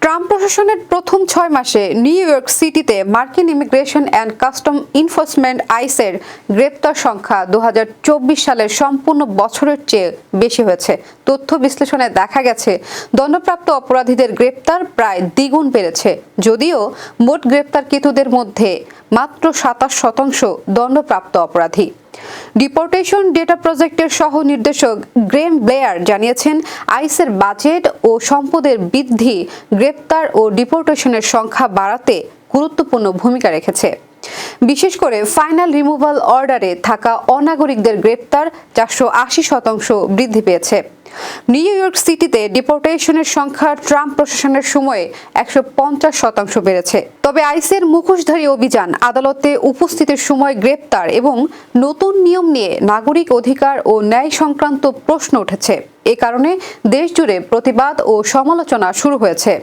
Trump প্রশাসনের প্রথম ৬ মাসে নিউ ইয়র্ক সিটিতে মার্কিন ইমিগ্রেশন অ্যান্ড কাস্টম এনফোর্সমেন্ট আইসের গ্রেপ্তার সংখ্যা ২০২৪ সালের সম্পূর্ণ বছরের চেয়ে বেশি হয়েছে। তথ্য বিশ্লেষণে দেখা গেছে দণ্ডপ্রাপ্ত অপরাধীদের গ্রেপ্তার প্রায় দ্বিগুণ বেড়েছে, যদিও মোট গ্রেপ্তারকৃতদের মধ্যে মাত্র ২৭% দণ্ডপ্রাপ্ত অপরাধী। ডিপোর্টেশন ডেটা প্রজেক্টের সহ নির্দেশক গ্রেম ব্লেয়ার জানিয়েছেন, আইসের বাজেট ও সম্পদের বৃদ্ধি গ্রেপ্তার ও ডিপোর্টেশনের সংখ্যা বাড়াতে গুরুত্বপূর্ণ ভূমিকা রেখেছে। বিশেষ করে ফাইনাল রিমুভাল অর্ডারে থাকা অনাগরিকদের গ্রেপ্তার ৪৮০% বৃদ্ধি পেয়েছে। নিউ ইয়র্ক সিটিতে ডিপোর্টেশনের সংখ্যা ট্রাম্প প্রশাসনের সময়ে ১৫০% বেড়েছে। তবে আইসের মুখোশধারী অভিযান, আদালতে উপস্থিতির সময় গ্রেপ্তার এবং নতুন নিয়ম নিয়ে নাগরিক অধিকার ও ন্যায় সংক্রান্ত প্রশ্ন উঠেছে। এ কারণে দেশজুড়ে প্রতিবাদ ও সমালোচনা শুরু হয়েছে।